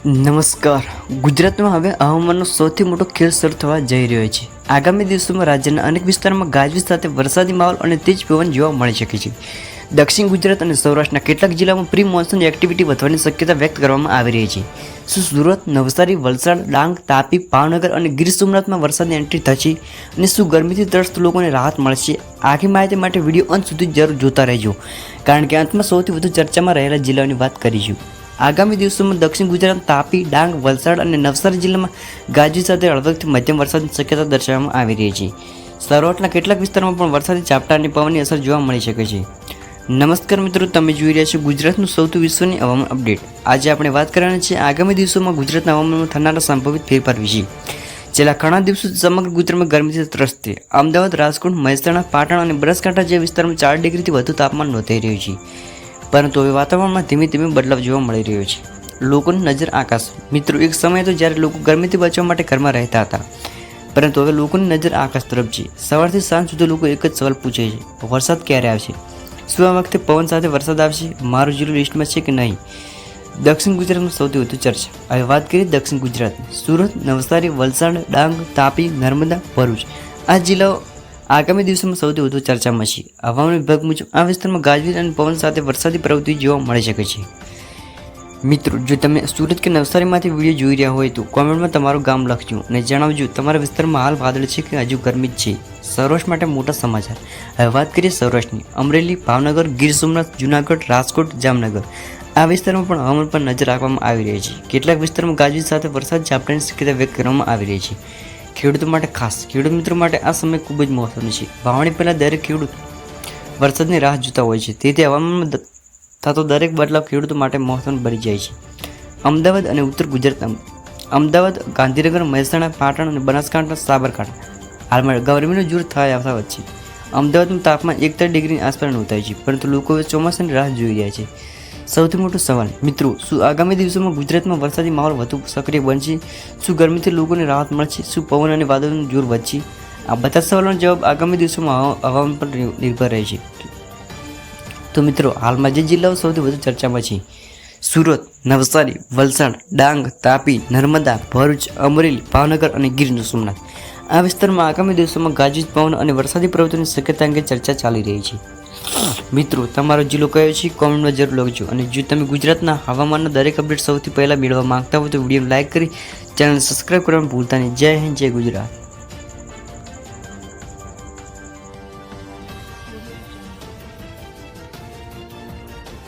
નમસ્કાર. ગુજરાતમાં હવે હવામાનનો સૌથી મોટો ખેલ શરૂ થવા જઈ રહ્યો છે. આગામી દિવસોમાં રાજ્યના અનેક વિસ્તારોમાં ગાજવીજ સાથે વરસાદી માહોલ અને તેજ પવન જોવા મળી શકે છે. દક્ષિણ ગુજરાત અને સૌરાષ્ટ્રના કેટલાક જિલ્લામાં પ્રી મોન્સૂન એક્ટિવિટી વધવાની શક્યતા વ્યક્ત કરવામાં આવી રહી છે. શું સુરત, નવસારી, વલસાડ, ડાંગ, તાપી, ભાવનગર અને ગીર સોમનાથમાં વરસાદની એન્ટ્રી થશે અને શું ગરમીથી ત્રસ્ત લોકોને રાહત મળશે? આખી માહિતી માટે વિડીયો અંત સુધી જરૂર જોતા રહેજો, કારણ કે અંતમાં સૌથી વધુ ચર્ચામાં રહેલા જિલ્લાઓની વાત કરીશું. આગામી દિવસોમાં દક્ષિણ ગુજરાત, તાપી, ડાંગ, વલસાડ અને નવસારી જિલ્લામાં ગાજવીજ સાથે હળવદથી મધ્યમ વરસાદની શક્યતા દર્શાવવામાં આવી રહી છે. સૌરાષ્ટ્રના કેટલાક વિસ્તારોમાં પણ વરસાદી ઝાપટા અને પવનની અસર જોવા મળી શકે છે. નમસ્કાર મિત્રો, તમે જોઈ રહ્યા છો ગુજરાતનું સૌથી વિશ્વની હવામાન અપડેટ. આજે આપણે વાત કરવાની છે આગામી દિવસોમાં ગુજરાતના હવામાનમાં થનારા સંભવિત ફેરફાર વિશે. છેલ્લા ઘણા દિવસો સમગ્ર ગુજરાતમાં ગરમીથી ત્રસ્ત છે. અમદાવાદ, રાજકોટ, મહેસાણા, પાટણ અને બનાસકાંઠા જેવા વિસ્તારોમાં 4 ડિગ્રીથી વધુ તાપમાન નોંધાઈ રહ્યું છે. પરંતુ હવે વાતાવરણમાં ધીમે ધીમે બદલાવ જોવા મળી રહ્યો છે. લોકોની નજર આકાશ. મિત્રો, એક સમય હતો જ્યારે લોકો ગરમીથી બચવા માટે ઘરમાં રહેતા હતા, પરંતુ હવે લોકોની નજર આકાશ તરફ છે. સવારથી સાંજ સુધી લોકો એક જ સવાલ પૂછે છે: વરસાદ ક્યારે આવશે? શું આ વખતે પવન સાથે વરસાદ આવશે? મારું જિલ્લો લિસ્ટમાં છે કે નહીં? દક્ષિણ ગુજરાતમાં સૌથી વધુ ચર્ચા. હવે વાત કરીએ દક્ષિણ ગુજરાતની. સુરત, નવસારી, વલસાડ, ડાંગ, તાપી, નર્મદા, ભરૂચ આ જિલ્લાઓ આગામી દિવસોમાં સૌથી વધુ ચર્ચામાં છે. હવામાન વિભાગ મુજબ આ વિસ્તારમાં ગાજવીજ અને પવન સાથે વરસાદી પ્રવૃત્તિ જોવા મળી શકે છે. મિત્રો, જો તમે સુરત કે નવસારીમાંથી વિડીયો જોઈ રહ્યા હોય તો કોમેન્ટમાં તમારું ગામ લખજો અને જણાવજો તમારા વિસ્તારમાં હાલ વાદળ છે કે હજુ ગરમી જ છે. સૌરાષ્ટ્ર માટે મોટા સમાચાર. હવે વાત કરીએ સૌરાષ્ટ્રની. અમરેલી, ભાવનગર, ગીર સોમનાથ, જૂનાગઢ, રાજકોટ, જામનગર આ વિસ્તારમાં પણ હવામાન પર નજર રાખવામાં આવી રહી છે. કેટલાક વિસ્તારમાં ગાજવીજ સાથે વરસાદ ઝાપટાની શક્યતા વ્યક્ત કરવામાં આવી રહી છે. ખેડૂતો માટે ખાસ. ખેડૂત મિત્રો માટે આ સમય ખૂબ જ મહત્વનો છે. વાવણી પહેલાં દરેક ખેડૂત વરસાદની રાહ જોતા હોય છે, તેથી હવામાનમાં થતો દરેક બદલાવ ખેડૂતો માટે મહત્વનો બની જાય છે. અમદાવાદ અને ઉત્તર ગુજરાત. અમદાવાદ, ગાંધીનગર, મહેસાણા, પાટણ અને બનાસકાંઠા, સાબરકાંઠા હાલમાં ગરમીનો જોર આવતા વચ્ચે અમદાવાદનું તાપમાન 41 ડિગ્રીની આસપાસ નોંધાય છે, પરંતુ લોકો હવે ચોમાસાની રાહ જોઈ રહ્યા છે. સૌથી મોટો સવાલ મિત્રો, શું આગામી દિવસોમાં ગુજરાતમાં વરસાદી માહોલ વધુ સક્રિય બનશે? શું ગરમીથી લોકોને રાહત મળશે? શું પવન અને વાદળનું જોર વધશે? આ બધા સવાલોનો જવાબ આગામી દિવસોમાં હવામાન પર નિર્ભર રહે છે. તો મિત્રો, હાલમાં જે જિલ્લાઓ સૌથી વધુ ચર્ચામાં છે: સુરત, નવસારી, વલસાડ, ડાંગ, તાપી, નર્મદા, ભરૂચ, અમરેલી, ભાવનગર અને ગીર સોમનાથ આ વિસ્તારમાં આગામી દિવસોમાં ગાજવીજ, પવન અને વરસાદી પ્રવૃત્તિની શક્યતા અંગે ચર્ચા ચાલી રહી છે. મિત્રો, તમારો જિલ્લો કયો છે? કોમેન્ટમાં જરૂર લખજો. અને જો તમે ગુજરાતના હવામાનના દરેક અપડેટ સૌથી પહેલાં મેળવવા માંગતા હો તો વિડીયોને લાઇક કરી ચેનલ સબસ્ક્રાઈબ કરવાનું ભૂલતા નહીં. જય હિન્દ, જય ગુજરાત.